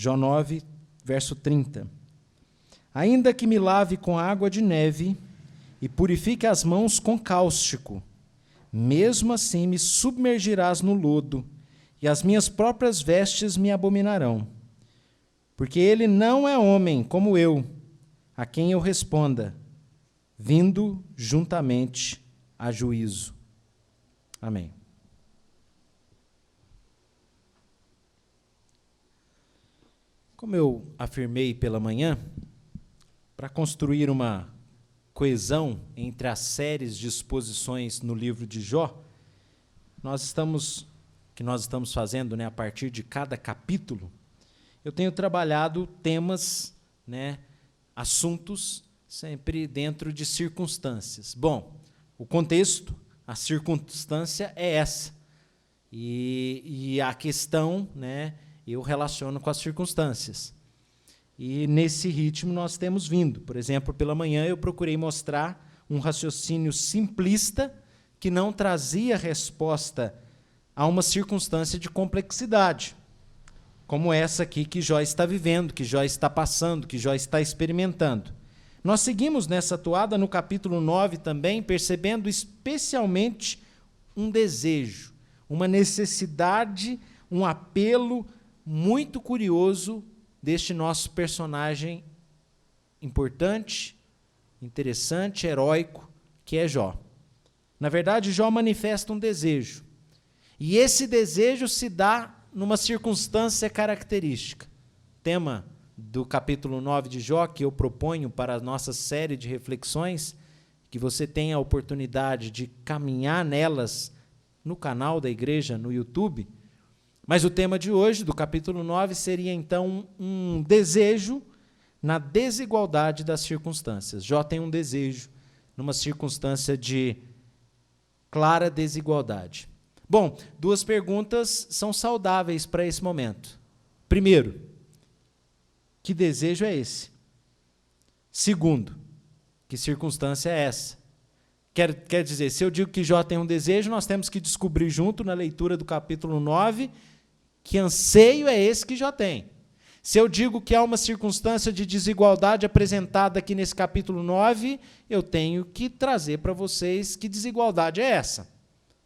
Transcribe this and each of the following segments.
Jó 9, verso 30. Ainda que me lave com água de neve e purifique as mãos com cáustico, mesmo assim me submergirás no lodo, e as minhas próprias vestes me abominarão. Porque ele não é homem como eu, a quem eu responda, vindo juntamente a juízo. Amém. Como eu afirmei pela manhã, para construir uma coesão entre as séries de exposições no livro de Jó, nós estamos fazendo, a partir de cada capítulo, eu tenho trabalhado temas, assuntos, sempre dentro de circunstâncias. Bom, o contexto, a circunstância é essa. E a questão, eu relaciono com as circunstâncias. E nesse ritmo nós temos vindo. Por exemplo, pela manhã eu procurei mostrar um raciocínio simplista que não trazia resposta a uma circunstância de complexidade, como essa aqui que Jó está vivendo, que Jó está passando, que Jó está experimentando. Nós seguimos nessa toada no capítulo 9 também, percebendo especialmente um desejo, uma necessidade, um apelo muito curioso deste nosso personagem importante, interessante, heróico, que é Jó. Na verdade, Jó manifesta um desejo. E esse desejo se dá numa circunstância característica. Tema do capítulo 9 de Jó, que eu proponho para a nossa série de reflexões, que você tenha a oportunidade de caminhar nelas no canal da igreja, no YouTube. Mas o tema de hoje, do capítulo 9, seria, então, um desejo na desigualdade das circunstâncias. Jó tem um desejo numa circunstância de clara desigualdade. Bom, duas perguntas são saudáveis para esse momento. Primeiro, que desejo é esse? Segundo, que circunstância é essa? Quer dizer, se eu digo que Jó tem um desejo, nós temos que descobrir junto na leitura do capítulo 9 que anseio é esse que Jó tem. Se eu digo que há uma circunstância de desigualdade apresentada aqui nesse capítulo 9, eu tenho que trazer para vocês que desigualdade é essa.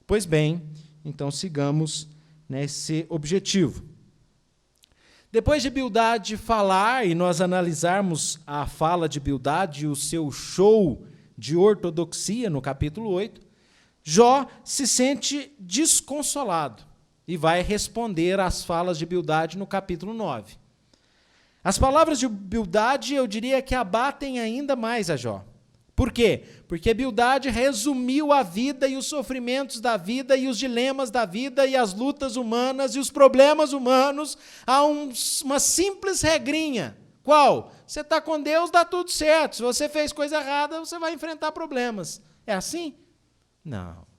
Pois bem, então sigamos nesse objetivo. Depois de Bildade falar e nós analisarmos a fala de Bildade e o seu show de ortodoxia no capítulo 8, Jó se sente desconsolado e vai responder às falas de Bildade no capítulo 9. As palavras de Bildade, eu diria que abatem ainda mais a Jó. Por quê? Porque Bildade resumiu a vida e os sofrimentos da vida e os dilemas da vida e as lutas humanas e os problemas humanos a uma simples regrinha. Qual? Você está com Deus, dá tudo certo. Se você fez coisa errada, você vai enfrentar problemas. É assim? Não.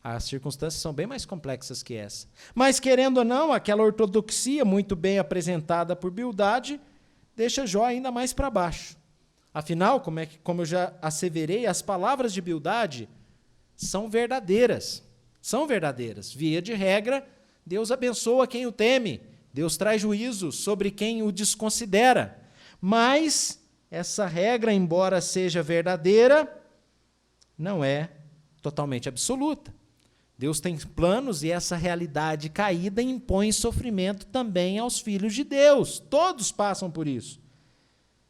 As circunstâncias são bem mais complexas que essa. Mas, querendo ou não, aquela ortodoxia muito bem apresentada por Bildade deixa Jó ainda mais para baixo. Afinal, como eu já asseverei, as palavras de Bildade são verdadeiras. São verdadeiras. Via de regra, Deus abençoa quem o teme. Deus traz juízo sobre quem o desconsidera. Mas essa regra, embora seja verdadeira, não é totalmente absoluta. Deus tem planos e essa realidade caída impõe sofrimento também aos filhos de Deus. Todos passam por isso.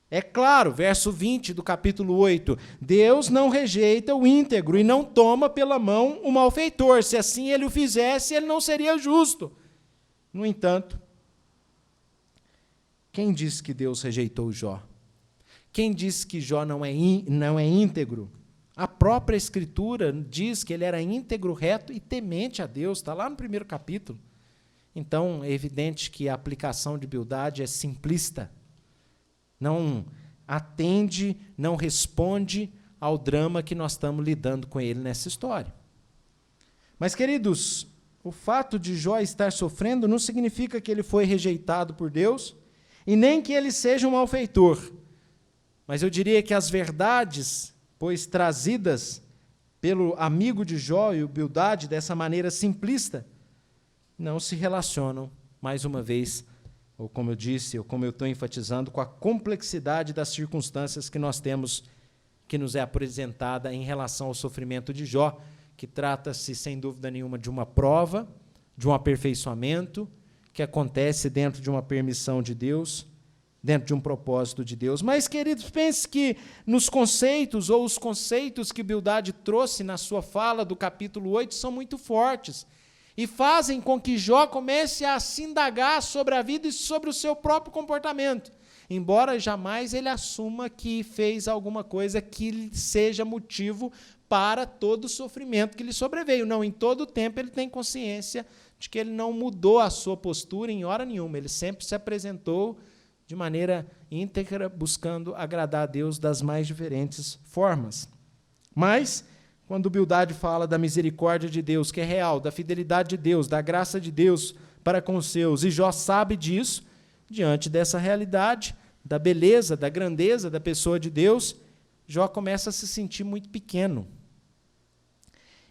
É claro, verso 20 do capítulo 8, Deus não rejeita o íntegro e não toma pela mão o malfeitor. Se assim ele o fizesse, ele não seria justo. No entanto, quem disse que Deus rejeitou Jó? Quem disse que Jó não é íntegro? A própria Escritura diz que ele era íntegro, reto e temente a Deus. Está lá no primeiro capítulo. Então, é evidente que a aplicação de Bildade é simplista. Não atende, não responde ao drama que nós estamos lidando com ele nessa história. Mas, queridos, o fato de Jó estar sofrendo não significa que ele foi rejeitado por Deus e nem que ele seja um malfeitor. Mas eu diria que as verdades, pois trazidas pelo amigo de Jó e o Bildade dessa maneira simplista, não se relacionam, mais uma vez, ou como eu disse, ou como eu estou enfatizando, com a complexidade das circunstâncias que nós temos, que nos é apresentada em relação ao sofrimento de Jó, que trata-se, sem dúvida nenhuma, de uma prova, de um aperfeiçoamento, que acontece dentro de uma permissão de Deus, dentro de um propósito de Deus. Mas, queridos, pense que nos conceitos, ou os conceitos que Bildade trouxe na sua fala do capítulo 8, são muito fortes, e fazem com que Jó comece a se indagar sobre a vida e sobre o seu próprio comportamento, embora jamais ele assuma que fez alguma coisa que seja motivo para todo o sofrimento que lhe sobreveio. Não, em todo o tempo ele tem consciência de que ele não mudou a sua postura em hora nenhuma, ele sempre se apresentou de maneira íntegra, buscando agradar a Deus das mais diferentes formas. Mas, quando Bildade fala da misericórdia de Deus, que é real, da fidelidade de Deus, da graça de Deus para com os seus, e Jó sabe disso, diante dessa realidade, da beleza, da grandeza da pessoa de Deus, Jó começa a se sentir muito pequeno.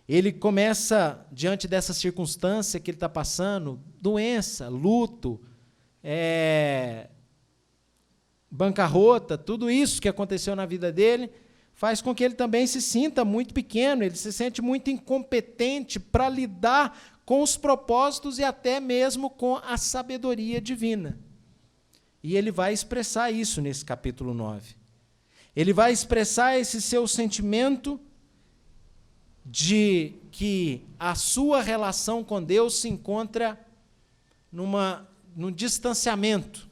Ele começa, diante dessa circunstância que ele está passando, doença, luto, bancarrota, tudo isso que aconteceu na vida dele, faz com que ele também se sinta muito pequeno, ele se sente muito incompetente para lidar com os propósitos e até mesmo com a sabedoria divina. E ele vai expressar isso nesse capítulo 9. Ele vai expressar esse seu sentimento de que a sua relação com Deus se encontra num distanciamento.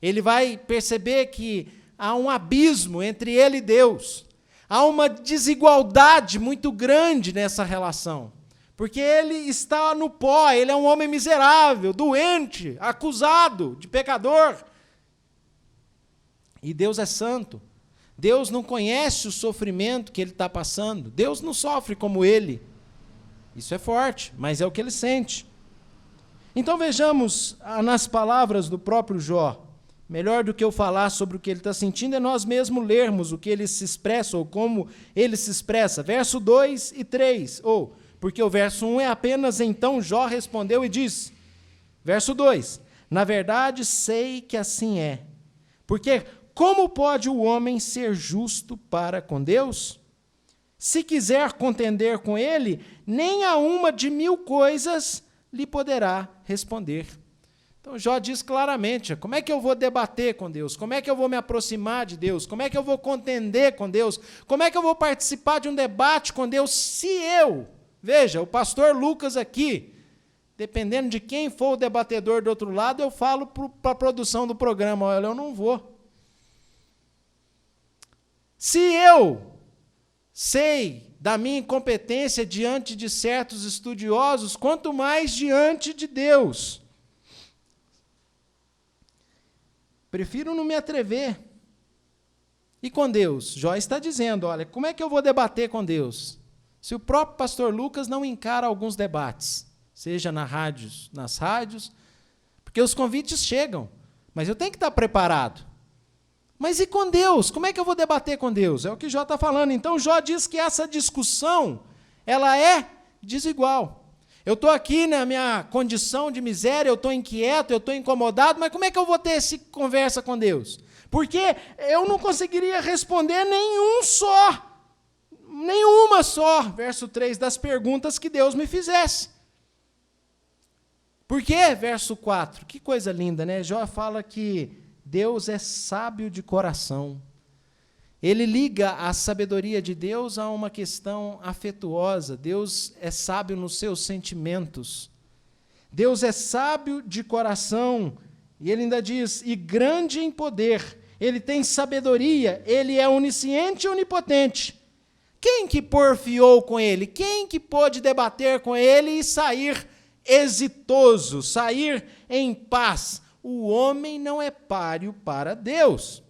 Ele vai perceber que há um abismo entre ele e Deus. Há uma desigualdade muito grande nessa relação. Porque ele está no pó, ele é um homem miserável, doente, acusado de pecador. E Deus é santo. Deus não conhece o sofrimento que ele está passando. Deus não sofre como ele. Isso é forte, mas é o que ele sente. Então vejamos nas palavras do próprio Jó. Melhor do que eu falar sobre o que ele está sentindo é nós mesmos lermos o que ele se expressa ou como ele se expressa. Verso 2 e 3. Porque o verso 1 é apenas então Jó respondeu e disse. Verso 2. Na verdade sei que assim é. Porque como pode o homem ser justo para com Deus? Se quiser contender com ele, nem a uma de 1000 coisas lhe poderá responder. Então, Jó diz claramente, como é que eu vou debater com Deus? Como é que eu vou me aproximar de Deus? Como é que eu vou contender com Deus? Como é que eu vou participar de um debate com Deus se veja, o pastor Lucas aqui, dependendo de quem for o debatedor do outro lado, eu falo para a produção do programa, olha, eu não vou. Se eu sei da minha incompetência diante de certos estudiosos, quanto mais diante de Deus. Prefiro não me atrever. E com Deus? Jó está dizendo, olha, como é que eu vou debater com Deus? Se o próprio pastor Lucas não encara alguns debates, seja nas rádios, porque os convites chegam, mas eu tenho que estar preparado. Mas e com Deus? Como é que eu vou debater com Deus? É o que Jó está falando. Então, Jó diz que essa discussão, ela é desigual. Eu estou aqui na minha condição de miséria, eu estou inquieto, eu estou incomodado, mas como é que eu vou ter essa conversa com Deus? Porque eu não conseguiria responder nenhuma só, verso 3, das perguntas que Deus me fizesse. Por quê? Verso 4, que coisa linda, né? Jó fala que Deus é sábio de coração. Ele liga a sabedoria de Deus a uma questão afetuosa. Deus é sábio nos seus sentimentos. Deus é sábio de coração. E ele ainda diz, e grande em poder. Ele tem sabedoria, ele é onisciente e onipotente. Quem que porfiou com ele? Quem que pôde debater com ele e sair exitoso, sair em paz? O homem não é páreo para Deus.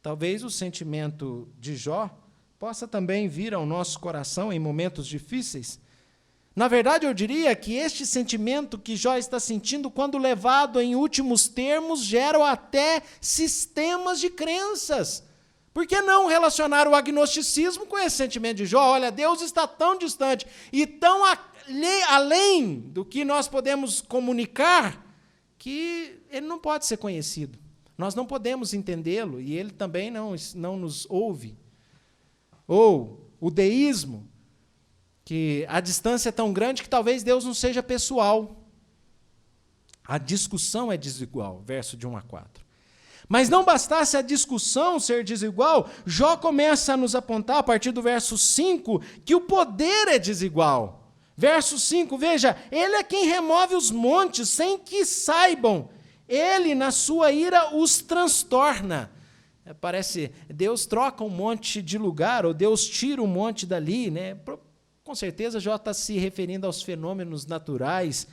Talvez o sentimento de Jó possa também vir ao nosso coração em momentos difíceis. Na verdade, eu diria que este sentimento que Jó está sentindo, quando levado em últimos termos, gera até sistemas de crenças. Por que não relacionar o agnosticismo com esse sentimento de Jó? Olha, Deus está tão distante e tão além do que nós podemos comunicar, que ele não pode ser conhecido. Nós não podemos entendê-lo e ele também não nos ouve. Ou o deísmo, que a distância é tão grande que talvez Deus não seja pessoal. A discussão é desigual, verso de 1 a 4. Mas não bastasse a discussão ser desigual, Jó começa a nos apontar, a partir do verso 5, que o poder é desigual. Verso 5, veja, ele é quem remove os montes sem que saibam. Ele, na sua ira, os transtorna. Parece, Deus troca um monte de lugar, ou Deus tira um monte dali, né? Com certeza, Jó está se referindo aos fenômenos naturais,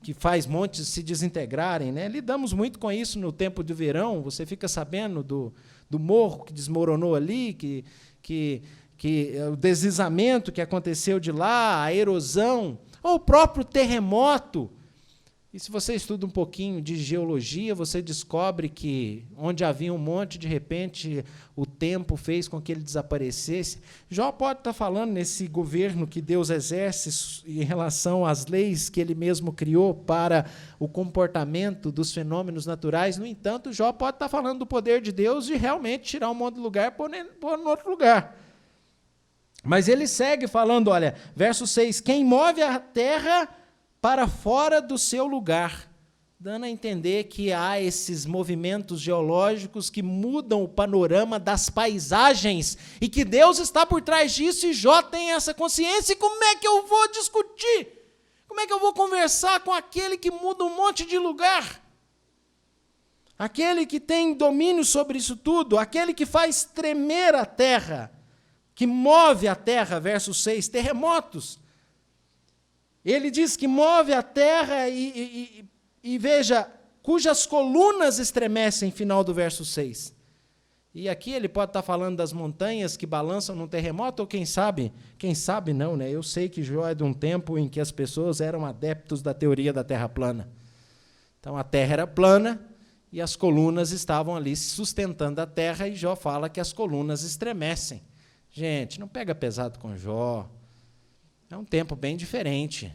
que faz montes se desintegrarem, né? Lidamos muito com isso no tempo de verão, você fica sabendo do morro que desmoronou ali, que o deslizamento que aconteceu de lá, a erosão, ou o próprio terremoto. E se você estuda um pouquinho de geologia, você descobre que onde havia um monte, de repente, o tempo fez com que ele desaparecesse. Jó pode estar falando nesse governo que Deus exerce em relação às leis que ele mesmo criou para o comportamento dos fenômenos naturais. No entanto, Jó pode estar falando do poder de Deus de realmente tirar um monte de lugar e pôr em outro lugar. Mas ele segue falando, olha, verso 6, quem move a terra para fora do seu lugar, dando a entender que há esses movimentos geológicos que mudam o panorama das paisagens e que Deus está por trás disso e Jó tem essa consciência. E como é que eu vou discutir? Como é que eu vou conversar com aquele que muda um monte de lugar? Aquele que tem domínio sobre isso tudo, aquele que faz tremer a terra, que move a terra, verso 6, terremotos. Ele diz que move a terra e veja, cujas colunas estremecem, final do verso 6. E aqui ele pode estar falando das montanhas que balançam num terremoto, ou quem sabe não, né? Eu sei que Jó é de um tempo em que as pessoas eram adeptos da teoria da terra plana. Então a terra era plana e as colunas estavam ali sustentando a terra, e Jó fala que as colunas estremecem. Gente, não pega pesado com Jó. É um tempo bem diferente.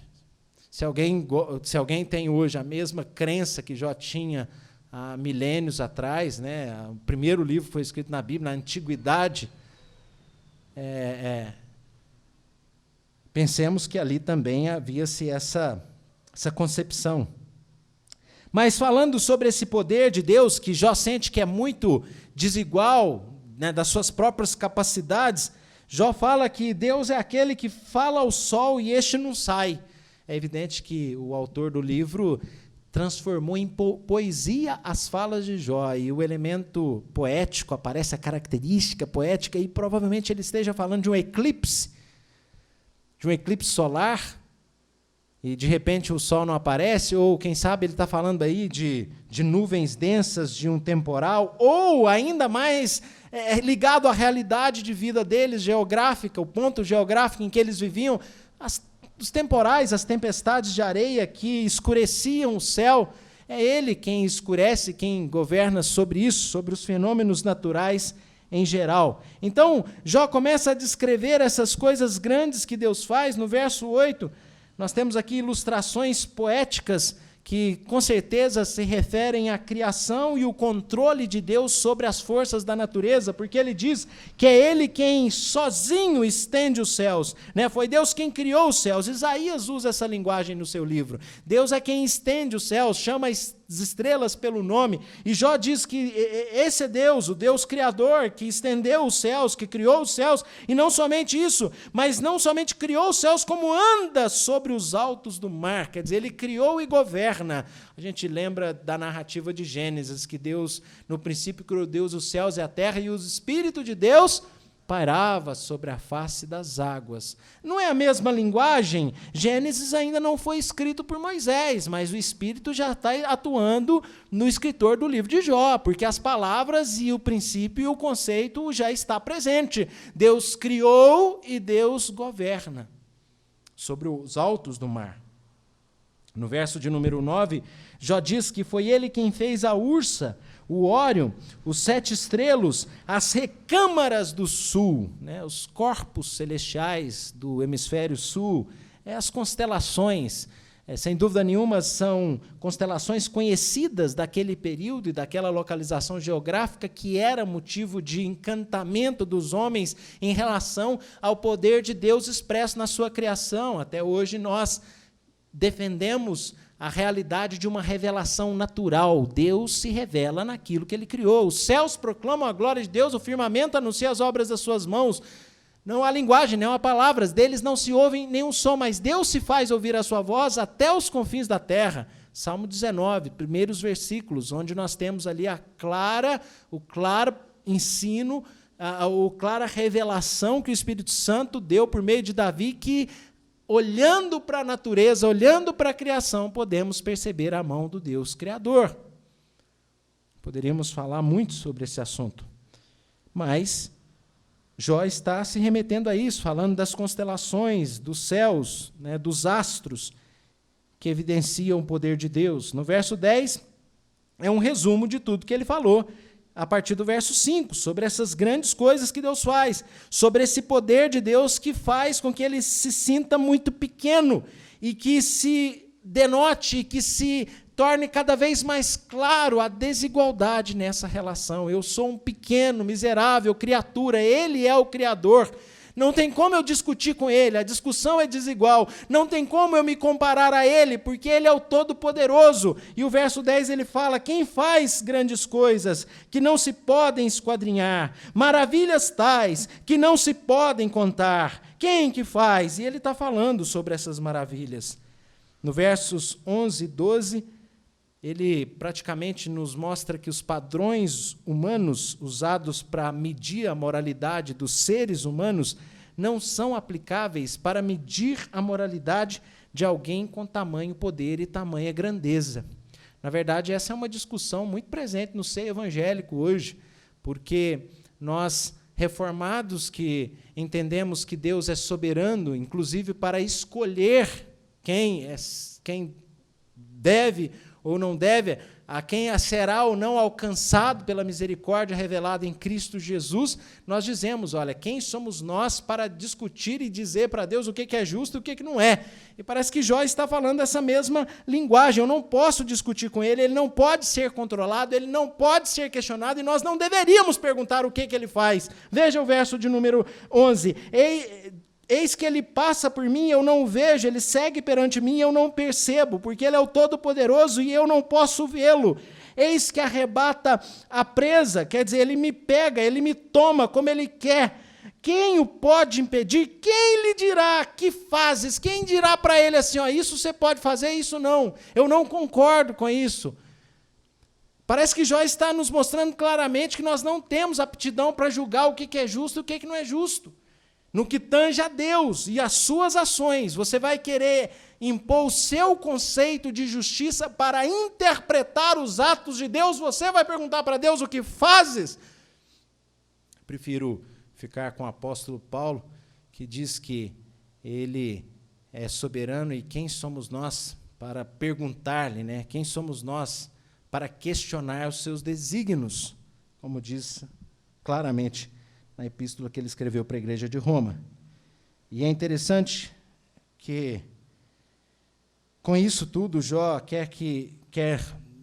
Se alguém tem hoje a mesma crença que Jó tinha há milênios atrás, né? O primeiro livro foi escrito na Bíblia, na Antiguidade, pensemos que ali também havia-se essa concepção. Mas falando sobre esse poder de Deus, que Jó sente que é muito desigual, né, das suas próprias capacidades, Jó fala que Deus é aquele que fala ao sol e este não sai. É evidente que o autor do livro transformou em poesia as falas de Jó, e o elemento poético aparece, a característica poética, e provavelmente ele esteja falando de um eclipse solar, e de repente o sol não aparece, ou quem sabe ele está falando aí de nuvens densas, de um temporal, ou ainda mais ligado à realidade de vida deles, geográfica, o ponto geográfico em que eles viviam, os temporais, as tempestades de areia que escureciam o céu. É ele quem escurece, quem governa sobre isso, sobre os fenômenos naturais em geral. Então, Jó começa a descrever essas coisas grandes que Deus faz. No verso 8, nós temos aqui ilustrações poéticas que com certeza se referem à criação e o controle de Deus sobre as forças da natureza, porque ele diz que é ele quem sozinho estende os céus, né? Foi Deus quem criou os céus. Isaías usa essa linguagem no seu livro. Deus é quem estende os céus, chama as estrelas pelo nome, e Jó diz que esse é Deus, o Deus criador, que estendeu os céus, que criou os céus, e não somente isso, mas não somente criou os céus, como anda sobre os altos do mar, quer dizer, ele criou e governa. A gente lembra da narrativa de Gênesis, que Deus, no princípio criou Deus os céus e a terra, e o Espírito de Deus pairava sobre a face das águas. Não é a mesma linguagem? Gênesis ainda não foi escrito por Moisés, mas o Espírito já está atuando no escritor do livro de Jó, porque as palavras e o princípio e o conceito já está presente. Deus criou e Deus governa sobre os altos do mar. No verso de número 9, Jó diz que foi ele quem fez a Ursa, o Órion, os 7 estrelos, as recâmaras do sul, né, os corpos celestiais do hemisfério sul, as constelações. sem dúvida nenhuma, são constelações conhecidas daquele período e daquela localização geográfica que era motivo de encantamento dos homens em relação ao poder de Deus expresso na sua criação. Até hoje nós defendemos a realidade de uma revelação natural. Deus se revela naquilo que Ele criou. Os céus proclamam a glória de Deus, o firmamento anuncia as obras das suas mãos. Não há linguagem, não há palavras, deles não se ouve nenhum som, mas Deus se faz ouvir a sua voz até os confins da terra. Salmo 19, primeiros versículos, onde nós temos ali o claro ensino, a clara revelação que o Espírito Santo deu por meio de Davi, que, olhando para a natureza, olhando para a criação, podemos perceber a mão do Deus Criador. Poderíamos falar muito sobre esse assunto, mas Jó está se remetendo a isso, falando das constelações, dos céus, né, dos astros, que evidenciam o poder de Deus. No verso 10, é um resumo de tudo que ele falou, a partir do verso 5, sobre essas grandes coisas que Deus faz, sobre esse poder de Deus que faz com que ele se sinta muito pequeno e que se denote, que se torne cada vez mais claro a desigualdade nessa relação. Eu sou um pequeno, miserável criatura, Ele é o Criador. Não tem como eu discutir com Ele, a discussão é desigual. Não tem como eu me comparar a Ele, porque Ele é o Todo-Poderoso. E o verso 10 ele fala: quem faz grandes coisas que não se podem esquadrinhar, maravilhas tais que não se podem contar, quem que faz? E ele está falando sobre essas maravilhas. No versos 11 e 12, ele praticamente nos mostra que os padrões humanos usados para medir a moralidade dos seres humanos não são aplicáveis para medir a moralidade de alguém com tamanho poder e tamanha grandeza. Na verdade, essa é uma discussão muito presente no seio evangélico hoje, porque nós, reformados, que entendemos que Deus é soberano, inclusive para escolher quem deve ou não deve, a quem será ou não alcançado pela misericórdia revelada em Cristo Jesus, nós dizemos, olha, quem somos nós para discutir e dizer para Deus o que é justo e o que não é? E parece que Jó está falando essa mesma linguagem. Eu não posso discutir com ele não pode ser controlado, ele não pode ser questionado, e nós não deveríamos perguntar o que ele faz. Veja o verso de número 11. Eis que ele passa por mim, eu não o vejo, ele segue perante mim, eu não percebo, porque ele é o Todo-Poderoso e eu não posso vê-lo. Eis que arrebata a presa, quer dizer, ele me pega, ele me toma como ele quer. Quem o pode impedir? Quem lhe dirá que fazes? Quem dirá para ele assim, ó, isso você pode fazer, isso não. Eu não concordo com isso. Parece que Jó está nos mostrando claramente que nós não temos aptidão para julgar o que é justo e o que não é justo. No que tange a Deus e as suas ações, você vai querer impor o seu conceito de justiça para interpretar os atos de Deus? Você vai perguntar para Deus o que fazes? Prefiro ficar com o apóstolo Paulo, que diz que ele é soberano, e quem somos nós para perguntar-lhe, né? Quem somos nós para questionar os seus desígnios, como diz claramente na epístola que ele escreveu para a igreja de Roma. E é interessante que, com isso tudo, Jó quer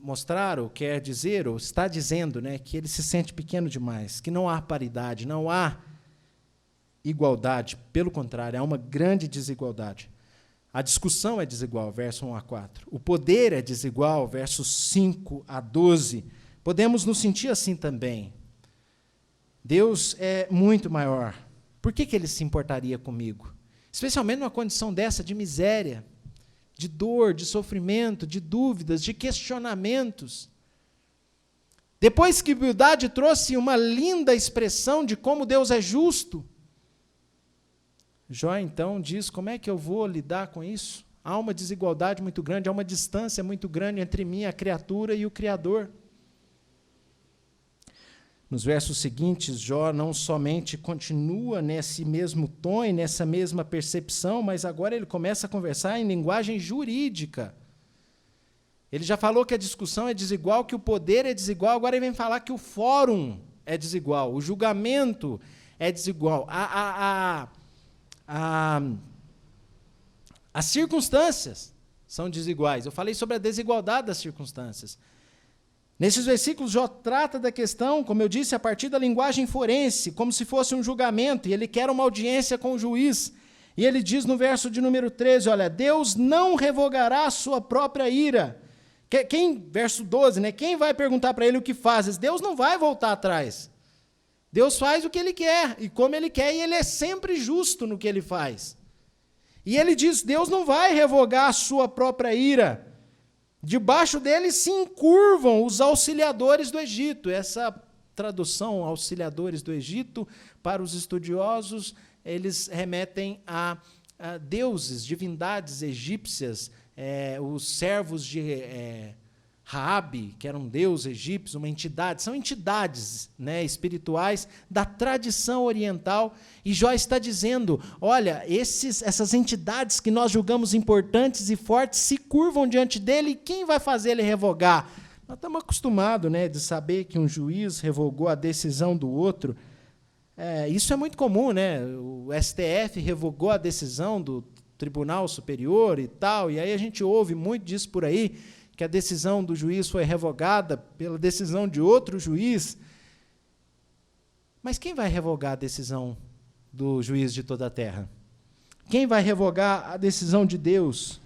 mostrar, ou quer dizer, ou está dizendo, né, que ele se sente pequeno demais, que não há paridade, não há igualdade, pelo contrário, há uma grande desigualdade. A discussão é desigual, verso 1 a 4. O poder é desigual, versos 5 a 12. Podemos nos sentir assim também. Deus é muito maior. Por que ele se importaria comigo? Especialmente numa condição dessa de miséria, de dor, de sofrimento, de dúvidas, de questionamentos. Depois que Bildade trouxe uma linda expressão de como Deus é justo, Jó então diz, como é que eu vou lidar com isso? Há uma desigualdade muito grande, há uma distância muito grande entre mim, a criatura, e o Criador. Nos versos seguintes, Jó não somente continua nesse mesmo tom e nessa mesma percepção, mas agora ele começa a conversar em linguagem jurídica. Ele já falou que a discussão é desigual, que o poder é desigual, agora ele vem falar que o fórum é desigual, o julgamento é desigual, as circunstâncias são desiguais. Eu falei sobre a desigualdade das circunstâncias. Nesses versículos, Jó trata da questão, como eu disse, a partir da linguagem forense, como se fosse um julgamento, e ele quer uma audiência com o juiz. E ele diz no verso de número 13, olha, Deus não revogará a sua própria ira. Verso 12, né? Quem vai perguntar para ele o que fazes? Deus não vai voltar atrás. Deus faz o que ele quer, e como ele quer, e ele é sempre justo no que ele faz. E ele diz, Deus não vai revogar a sua própria ira. Debaixo dele se encurvam os auxiliadores do Egito. Essa tradução, auxiliadores do Egito, para os estudiosos, eles remetem a deuses, divindades egípcias, os servos de Raabe, que era um deus egípcio, uma entidade, são entidades, né, espirituais da tradição oriental, e Jó está dizendo, olha, essas entidades que nós julgamos importantes e fortes se curvam diante dele, e quem vai fazer ele revogar? Nós estamos acostumados, né, de saber que um juiz revogou a decisão do outro. Isso é muito comum, né? O STF revogou a decisão do Tribunal Superior e tal, e aí a gente ouve muito disso por aí, que a decisão do juiz foi revogada pela decisão de outro juiz. Mas quem vai revogar a decisão do juiz de toda a terra? Quem vai revogar a decisão de Deus?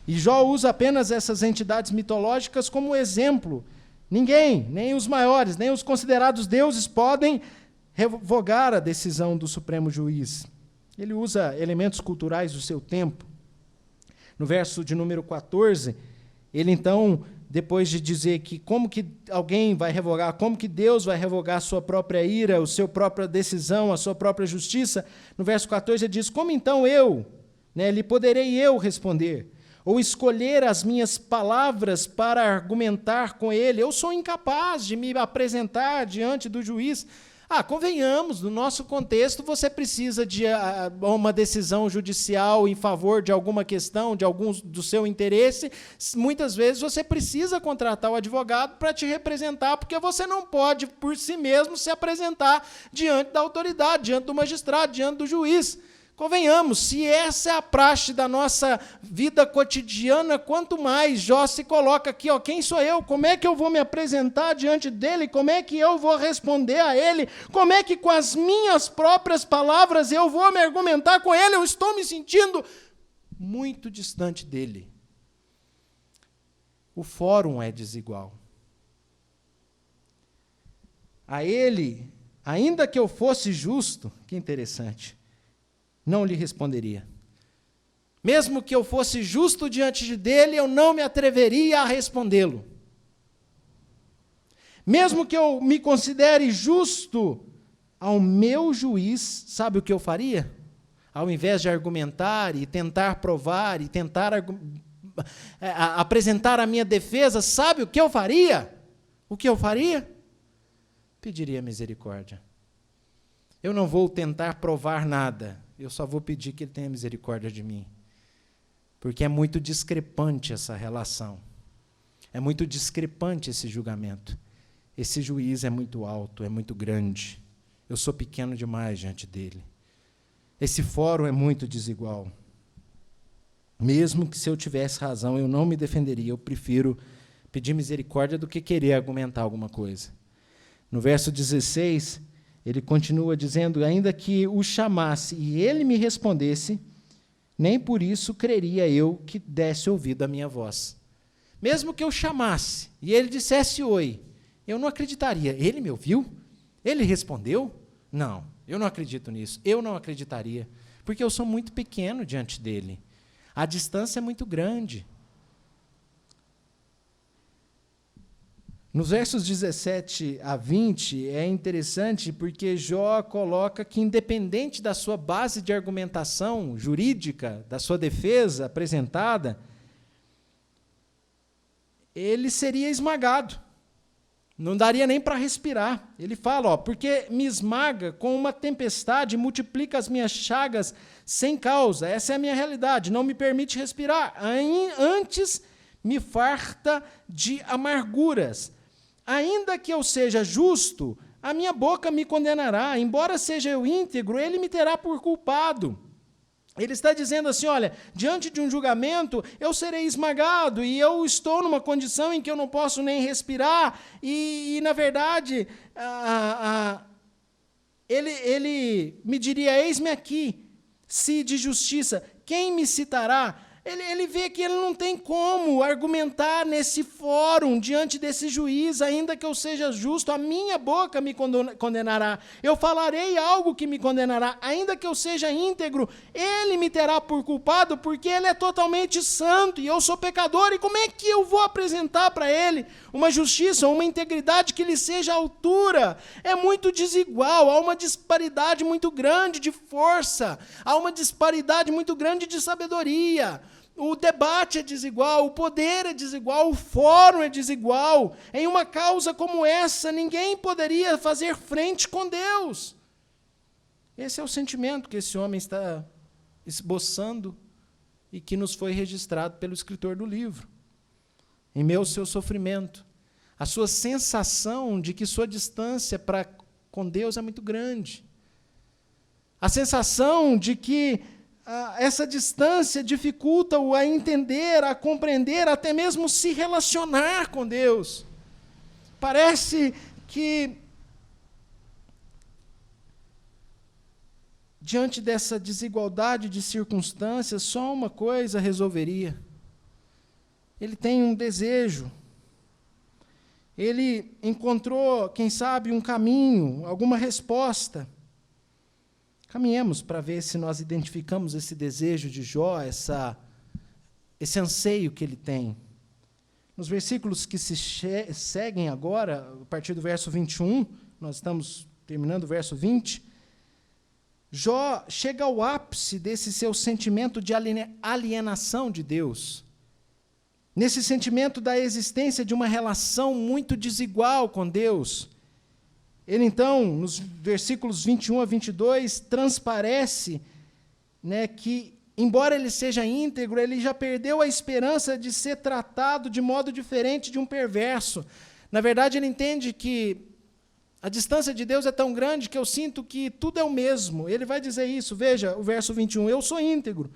E Jó usa apenas essas entidades mitológicas como exemplo. Ninguém, nem os maiores, nem os considerados deuses podem revogar a decisão do Supremo Juiz. Ele usa elementos culturais do seu tempo. No verso de número 14, ele, então, depois de dizer que como que alguém vai revogar, como que Deus vai revogar a sua própria ira, a sua própria decisão, a sua própria justiça, no verso 14 ele diz, como então lhe poderei eu responder, ou escolher as minhas palavras para argumentar com ele? Eu sou incapaz de me apresentar diante do juiz. Convenhamos, no nosso contexto, você precisa de uma decisão judicial em favor de alguma questão, de algum do seu interesse. Muitas vezes você precisa contratar o advogado para te representar, porque você não pode, por si mesmo, se apresentar diante da autoridade, diante do magistrado, diante do juiz. Convenhamos, se essa é a praxe da nossa vida cotidiana, quanto mais Jó se coloca aqui, quem sou eu? Como é que eu vou me apresentar diante dele? Como é que eu vou responder a ele? Como é que com as minhas próprias palavras eu vou me argumentar com ele? Eu estou me sentindo muito distante dele. O fórum é desigual. A ele, ainda que eu fosse justo, que interessante, não lhe responderia. Mesmo que eu fosse justo diante dele, eu não me atreveria a respondê-lo. Mesmo que eu me considere justo ao meu juiz, sabe o que eu faria? Ao invés de argumentar e tentar provar e tentar apresentar a minha defesa, sabe o que eu faria? O que eu faria? Pediria misericórdia. Eu não vou tentar provar nada. Eu só vou pedir que ele tenha misericórdia de mim. Porque é muito discrepante essa relação. É muito discrepante esse julgamento. Esse juiz é muito alto, é muito grande. Eu sou pequeno demais diante dele. Esse fórum é muito desigual. Mesmo que se eu tivesse razão, eu não me defenderia. Eu prefiro pedir misericórdia do que querer argumentar alguma coisa. No verso 16... ele continua dizendo, ainda que o chamasse e ele me respondesse, nem por isso creria eu que desse ouvido à minha voz. Mesmo que eu chamasse e ele dissesse oi, eu não acreditaria. Ele me ouviu? Ele respondeu? Não, eu não acredito nisso. Eu não acreditaria, porque eu sou muito pequeno diante dele. A distância é muito grande. Nos versos 17 a 20, é interessante porque Jó coloca que, independente da sua base de argumentação jurídica, da sua defesa apresentada, ele seria esmagado. Não daria nem para respirar. Ele fala, porque me esmaga com uma tempestade, multiplica as minhas chagas sem causa. Essa é a minha realidade, não me permite respirar. Antes me farta de amarguras. Ainda que eu seja justo, a minha boca me condenará. Embora seja eu íntegro, ele me terá por culpado. Ele está dizendo assim, olha, diante de um julgamento, eu serei esmagado, e eu estou numa condição em que eu não posso nem respirar, e na verdade, ele me diria, eis-me aqui, se de justiça, quem me citará? Ele vê que ele não tem como argumentar nesse fórum, diante desse juiz, ainda que eu seja justo, a minha boca me condenará. Eu falarei algo que me condenará, ainda que eu seja íntegro, ele me terá por culpado, porque ele é totalmente santo e eu sou pecador. E como é que eu vou apresentar para ele uma justiça, uma integridade que lhe seja à altura? É muito desigual, há uma disparidade muito grande de força, há uma disparidade muito grande de sabedoria. O debate é desigual, o poder é desigual, o fórum é desigual. Em uma causa como essa, ninguém poderia fazer frente com Deus. Esse é o sentimento que esse homem está esboçando e que nos foi registrado pelo escritor do livro. Em meio ao seu sofrimento, a sua sensação de que sua distância com Deus é muito grande. A sensação de que essa distância dificulta-o a entender, a compreender, até mesmo se relacionar com Deus. Parece que, diante dessa desigualdade de circunstâncias, só uma coisa resolveria. Ele tem um desejo. Ele encontrou, quem sabe, um caminho, alguma resposta. Caminhemos para ver se nós identificamos esse desejo de Jó, esse anseio que ele tem. Nos versículos que se seguem agora, a partir do verso 21, nós estamos terminando o verso 20, Jó chega ao ápice desse seu sentimento de alienação de Deus, nesse sentimento da existência de uma relação muito desigual com Deus. Ele, então, nos versículos 21 a 22, transparece, né, que, embora ele seja íntegro, ele já perdeu a esperança de ser tratado de modo diferente de um perverso. Na verdade, ele entende que a distância de Deus é tão grande que eu sinto que tudo é o mesmo. Ele vai dizer isso, veja o verso 21, eu sou íntegro,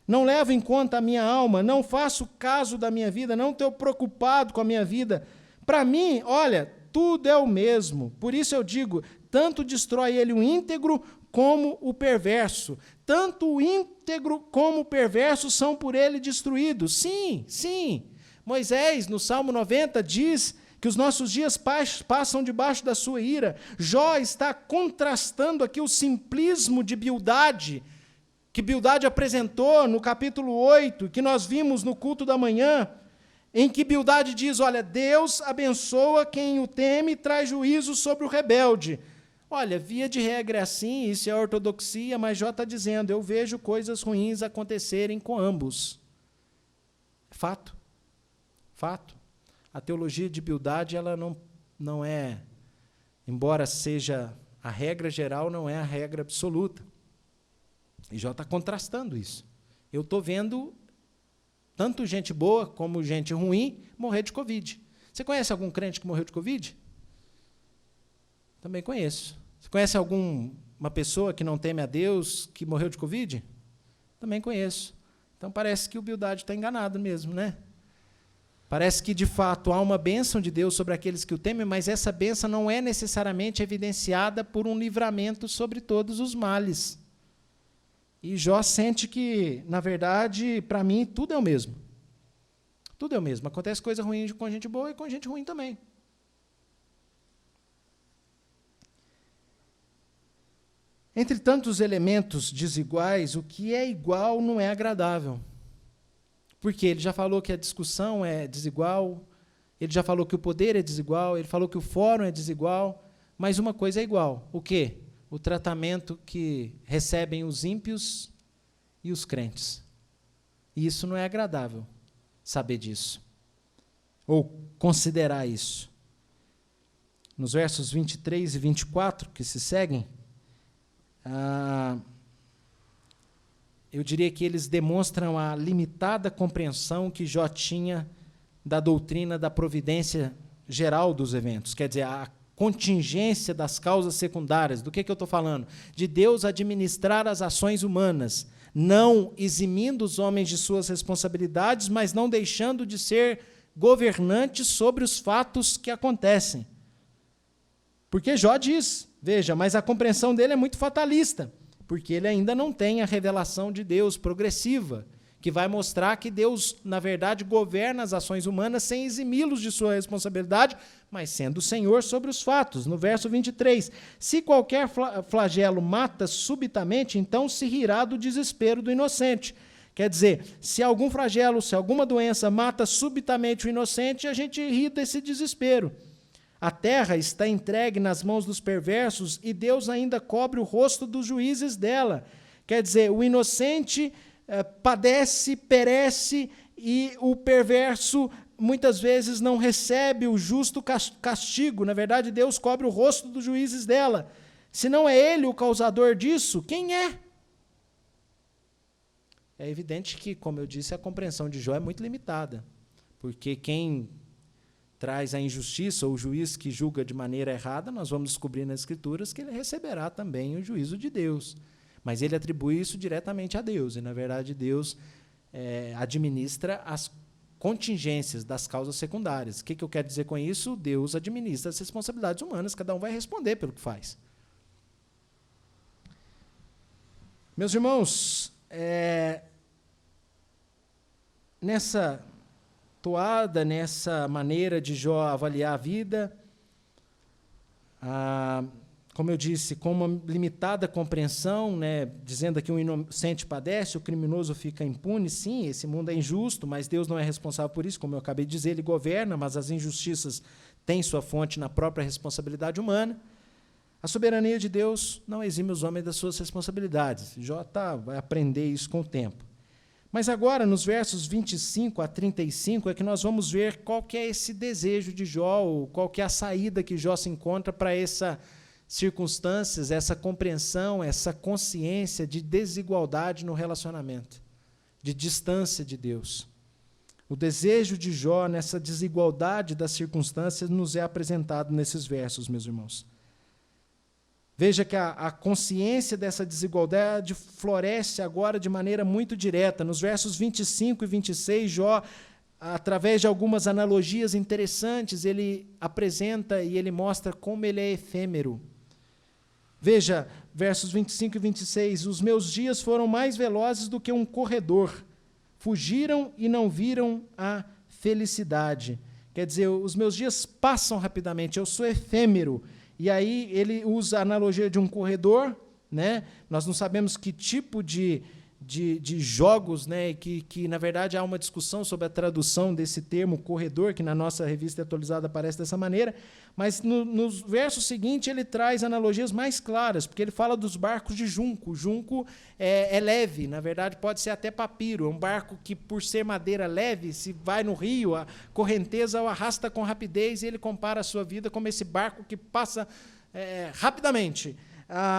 não levo em conta a minha alma, não faço caso da minha vida, não estou preocupado com a minha vida. Para mim, olha, tudo é o mesmo. Por isso eu digo, tanto destrói ele o íntegro como o perverso. Tanto o íntegro como o perverso são por ele destruídos. Sim, sim. Moisés, no Salmo 90, diz que os nossos dias passam debaixo da sua ira. Jó está contrastando aqui o simplismo de Bildade, que Bildade apresentou no capítulo 8, que nós vimos no culto da manhã, em que Bildade diz, olha, Deus abençoa quem o teme e traz juízo sobre o rebelde. Olha, via de regra é assim, isso é ortodoxia, mas Jó está dizendo, eu vejo coisas ruins acontecerem com ambos. Fato. Fato. A teologia de Bildade, ela não é, embora seja a regra geral, não é a regra absoluta. E Jó está contrastando isso. Eu estou vendo tanto gente boa como gente ruim morrer de Covid. Você conhece algum crente que morreu de Covid? Também conheço. Você conhece alguma pessoa que não teme a Deus que morreu de Covid? Também conheço. Então parece que o Bildade está enganado mesmo, né? Parece que, de fato, há uma bênção de Deus sobre aqueles que o temem, mas essa bênção não é necessariamente evidenciada por um livramento sobre todos os males. E Jó sente que, na verdade, para mim, tudo é o mesmo. Tudo é o mesmo. Acontece coisa ruim com gente boa e com gente ruim também. Entre tantos elementos desiguais, o que é igual não é agradável. Porque ele já falou que a discussão é desigual, ele já falou que o poder é desigual, ele falou que o fórum é desigual, mas uma coisa é igual. O quê? O tratamento que recebem os ímpios e os crentes. E isso não é agradável, saber disso, ou considerar isso. Nos versos 23 e 24, que se seguem, eu diria que eles demonstram a limitada compreensão que Jó tinha da doutrina da providência geral dos eventos, quer dizer, a contingência das causas secundárias. Do que eu estou falando? De Deus administrar as ações humanas, não eximindo os homens de suas responsabilidades, mas não deixando de ser governantes sobre os fatos que acontecem. Porque Jó diz, veja, mas a compreensão dele é muito fatalista, porque ele ainda não tem a revelação de Deus progressiva, que vai mostrar que Deus, na verdade, governa as ações humanas sem eximi-los de sua responsabilidade, mas sendo o Senhor sobre os fatos. No verso 23, se qualquer flagelo mata subitamente, então se rirá do desespero do inocente. Quer dizer, se algum flagelo, se alguma doença mata subitamente o inocente, a gente ri desse desespero. A terra está entregue nas mãos dos perversos e Deus ainda cobre o rosto dos juízes dela. Quer dizer, o inocente padece, perece, e o perverso muitas vezes não recebe o justo castigo. Na verdade, Deus cobre o rosto dos juízes dela. Se não é ele o causador disso, quem é? É evidente que, como eu disse, a compreensão de Jó é muito limitada, porque quem traz a injustiça, ou o juiz que julga de maneira errada, nós vamos descobrir nas Escrituras que ele receberá também o juízo de Deus. Mas ele atribui isso diretamente a Deus, e, na verdade, Deus administra as contingências das causas secundárias. O que eu quero dizer com isso? Deus administra as responsabilidades humanas, cada um vai responder pelo que faz. Meus irmãos, nessa toada, nessa maneira de Jó avaliar a vida, como eu disse, com uma limitada compreensão, dizendo que um inocente padece, o criminoso fica impune. Sim, esse mundo é injusto, mas Deus não é responsável por isso. Como eu acabei de dizer, ele governa, mas as injustiças têm sua fonte na própria responsabilidade humana. A soberania de Deus não exime os homens das suas responsabilidades. Jó vai aprender isso com o tempo. Mas agora, nos versos 25 a 35, é que nós vamos ver qual que é esse desejo de Jó, ou qual que é a saída que Jó se encontra para essas circunstâncias, essa compreensão, essa consciência de desigualdade no relacionamento, de distância de Deus. O desejo de Jó nessa desigualdade das circunstâncias nos é apresentado nesses versos, meus irmãos. Veja que a consciência dessa desigualdade floresce agora de maneira muito direta. Nos versos 25 e 26, Jó, através de algumas analogias interessantes, ele apresenta e ele mostra como ele é efêmero. Veja, versos 25 e 26, os meus dias foram mais velozes do que um corredor, fugiram e não viram a felicidade. Quer dizer, os meus dias passam rapidamente, eu sou efêmero. E aí ele usa a analogia de um corredor, Nós não sabemos que tipo de jogos, que na verdade há uma discussão sobre a tradução desse termo corredor, que na nossa revista atualizada aparece dessa maneira, mas no verso seguinte ele traz analogias mais claras, porque ele fala dos barcos de junco. O junco é leve, na verdade pode ser até papiro, é um barco que, por ser madeira leve, se vai no rio, a correnteza o arrasta com rapidez, e ele compara a sua vida como esse barco que passa rapidamente.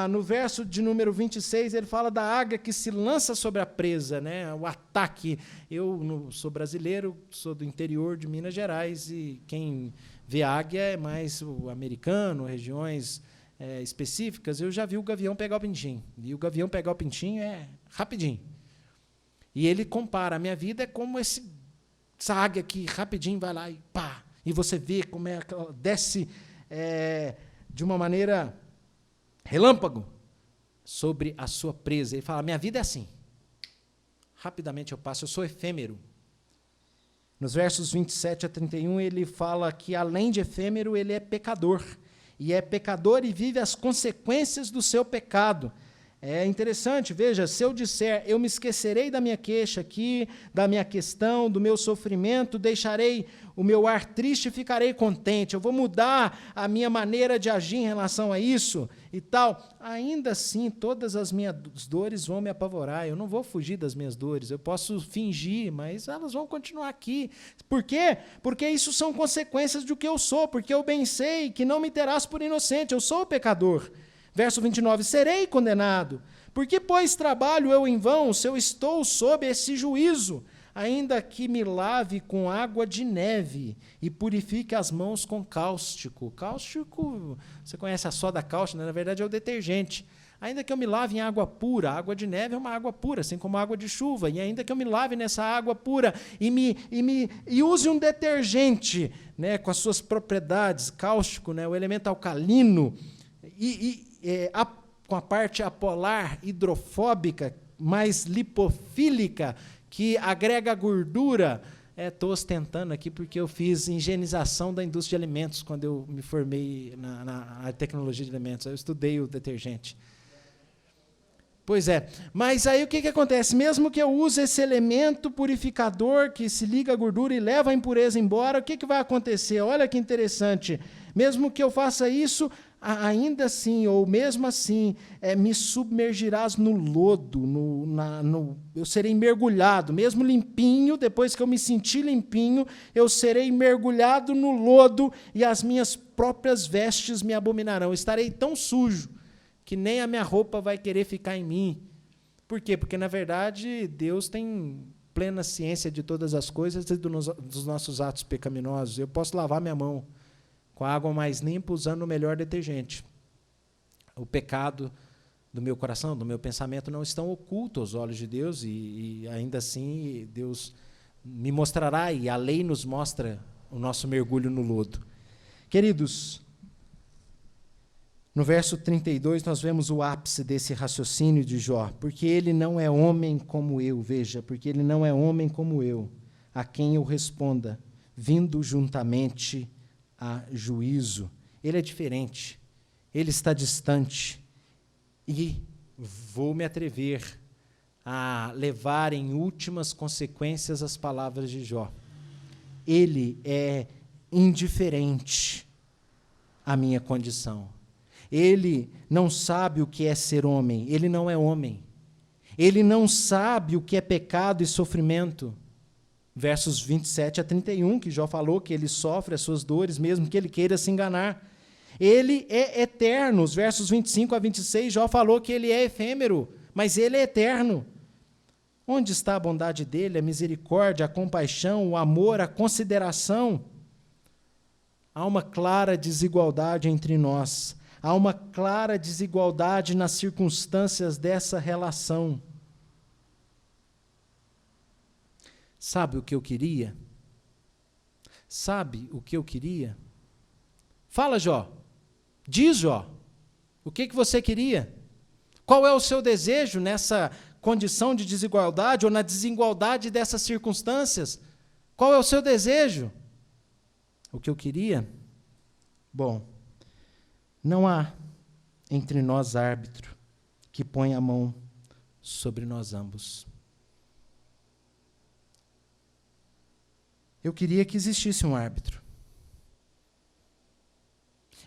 No verso de número 26, ele fala da águia que se lança sobre a presa, o ataque. Eu sou brasileiro, sou do interior de Minas Gerais, e quem vê águia é mais o americano, regiões específicas. Eu já vi o gavião pegar o pintinho, e o gavião pegar o pintinho é rapidinho. E ele compara, a minha vida é como essa águia que rapidinho vai lá e pá, e você vê como ela desce de uma maneira relâmpago sobre a sua presa. Ele fala, minha vida é assim, rapidamente eu passo, eu sou efêmero. Nos versos 27 a 31, ele fala que, além de efêmero, ele é pecador, e vive as consequências do seu pecado. É interessante, veja, se eu disser, eu me esquecerei da minha queixa aqui, da minha questão, do meu sofrimento, deixarei o meu ar triste e ficarei contente, eu vou mudar a minha maneira de agir em relação a isso e tal, ainda assim, todas as minhas dores vão me apavorar, eu não vou fugir das minhas dores, eu posso fingir, mas elas vão continuar aqui. Por quê? Porque isso são consequências do que eu sou, porque eu bem sei que não me terás por inocente, eu sou o pecador. Verso 29, serei condenado. Por que, pois, trabalho eu em vão, se eu estou sob esse juízo? Ainda que me lave com água de neve e purifique as mãos com cáustico. Cáustico, você conhece a soda cáustica, na verdade é o detergente. Ainda que eu me lave em água pura, a água de neve é uma água pura, assim como a água de chuva, e ainda que eu me lave nessa água pura e use um detergente, né, com as suas propriedades, cáustico, né, o elemento alcalino, com a parte apolar, hidrofóbica, mais lipofílica, que agrega gordura. Estou ostentando aqui porque eu fiz higienização da indústria de alimentos quando eu me formei na tecnologia de alimentos. Eu estudei o detergente. Pois é. Mas aí o que acontece? Mesmo que eu use esse elemento purificador que se liga à gordura e leva a impureza embora, o que vai acontecer? Olha que interessante. Mesmo que eu faça isso, ainda assim, ou mesmo assim, me submergirás no lodo, eu serei mergulhado, mesmo limpinho, depois que eu me sentir limpinho, eu serei mergulhado no lodo e as minhas próprias vestes me abominarão. Estarei tão sujo que nem a minha roupa vai querer ficar em mim. Por quê? Porque, na verdade, Deus tem plena ciência de todas as coisas e dos nossos atos pecaminosos. Eu posso lavar minha mão com a água mais limpa, usando o melhor detergente. O pecado do meu coração, do meu pensamento, não estão ocultos aos olhos de Deus, e ainda assim Deus me mostrará, e a lei nos mostra o nosso mergulho no lodo. Queridos, no verso 32 nós vemos o ápice desse raciocínio de Jó, porque ele não é homem como eu, veja, porque ele não é homem como eu, a quem eu responda, vindo juntamente a juízo. Ele é diferente, ele está distante, e vou me atrever a levar em últimas consequências as palavras de Jó. Ele é indiferente à minha condição. Ele não sabe o que é ser homem, ele não é homem. Ele não sabe o que é pecado e sofrimento. Versos 27 a 31, que Jó falou que ele sofre as suas dores, mesmo que ele queira se enganar. Ele é eterno. Os versos 25 a 26, Jó falou que ele é efêmero, mas ele é eterno. Onde está a bondade dele, a misericórdia, a compaixão, o amor, a consideração? Há uma clara desigualdade entre nós. Há uma clara desigualdade nas circunstâncias dessa relação. Sabe o que eu queria? Sabe o que eu queria? Fala, Jó. Diz, Jó. O que você queria? Qual é o seu desejo nessa condição de desigualdade ou na desigualdade dessas circunstâncias? Qual é o seu desejo? O que eu queria? Bom, não há entre nós árbitro que ponha a mão sobre nós ambos. Eu queria que existisse um árbitro.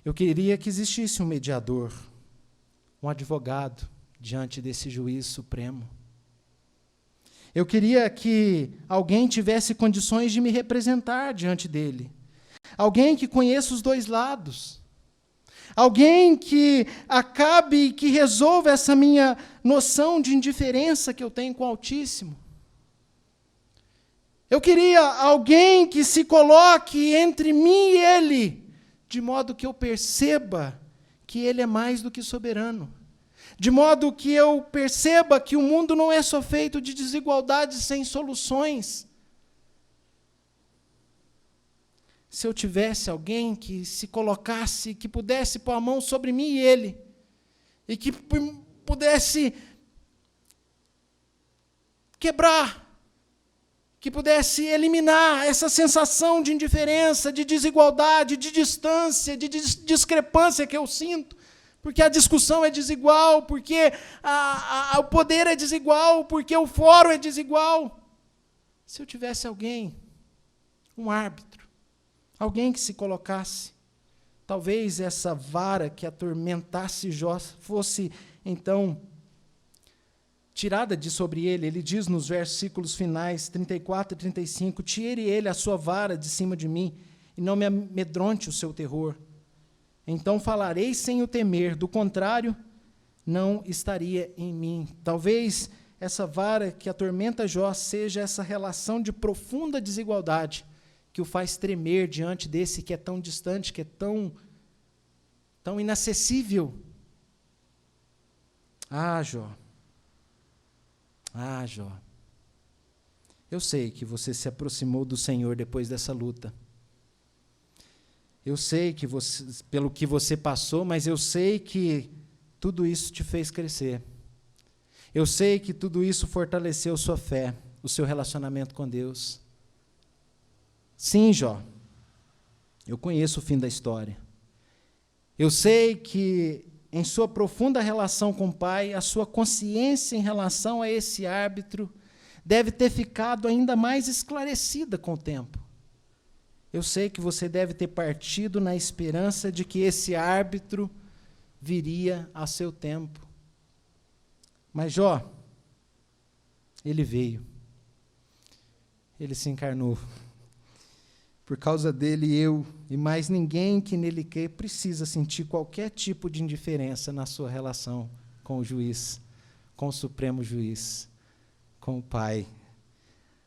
Eu queria que existisse um mediador, um advogado diante desse juiz supremo. Eu queria que alguém tivesse condições de me representar diante dele. Alguém que conheça os dois lados. Alguém que acabe, que resolva essa minha noção de indiferença que eu tenho com o Altíssimo. Eu queria alguém que se coloque entre mim e ele, de modo que eu perceba que ele é mais do que soberano. De modo que eu perceba que o mundo não é só feito de desigualdades sem soluções. Se eu tivesse alguém que se colocasse, que pudesse pôr a mão sobre mim e ele, e que pudesse quebrar, que pudesse eliminar essa sensação de indiferença, de desigualdade, de distância, de discrepância que eu sinto, porque a discussão é desigual, porque o poder é desigual, porque o fórum é desigual. Se eu tivesse alguém, um árbitro, alguém que se colocasse, talvez essa vara que atormentasse Jó fosse, então, tirada de sobre ele. Ele diz nos versículos finais, 34 e 35, tire ele a sua vara de cima de mim, e não me amedronte o seu terror. Então falarei sem o temer, do contrário, não estaria em mim. Talvez essa vara que atormenta Jó seja essa relação de profunda desigualdade, que o faz tremer diante desse que é tão distante, que é tão inacessível. Ah, Jó. Ah, Jó. Eu sei que você se aproximou do Senhor depois dessa luta. Eu sei que pelo que você passou, mas eu sei que tudo isso te fez crescer. Eu sei que tudo isso fortaleceu sua fé, o seu relacionamento com Deus. Sim, Jó, eu conheço o fim da história. Eu sei que em sua profunda relação com o Pai, a sua consciência em relação a esse árbitro deve ter ficado ainda mais esclarecida com o tempo. Eu sei que você deve ter partido na esperança de que esse árbitro viria a seu tempo. Mas Jó, ele veio. Ele se encarnou. Por causa dele, eu e mais ninguém que nele crê precisa sentir qualquer tipo de indiferença na sua relação com o juiz, com o supremo juiz, com o Pai.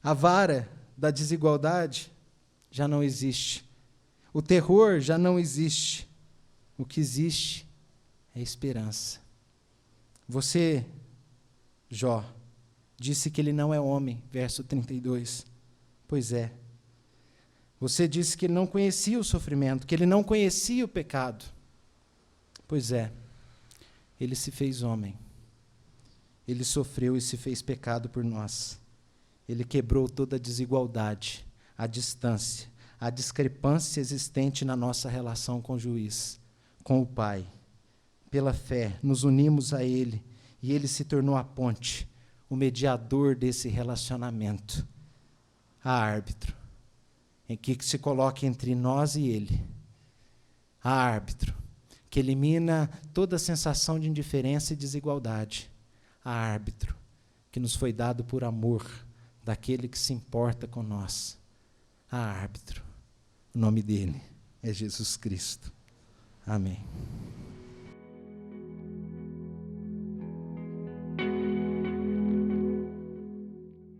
A vara da desigualdade já não existe. O terror já não existe. O que existe é esperança. Você, Jó, disse que ele não é homem, verso 32. Pois é. Você disse que ele não conhecia o sofrimento, que ele não conhecia o pecado. Pois é. Ele se fez homem. Ele sofreu e se fez pecado por nós. Ele quebrou toda a desigualdade, a distância, a discrepância existente na nossa relação com o juiz, com o Pai. Pela fé, nos unimos a Ele, e Ele se tornou a ponte, o mediador desse relacionamento, a árbitro, em que se coloca entre nós e Ele, a árbitro, que elimina toda a sensação de indiferença e desigualdade, a árbitro, que nos foi dado por amor daquele que se importa com nós, a árbitro. O nome dele é Jesus Cristo. Amém.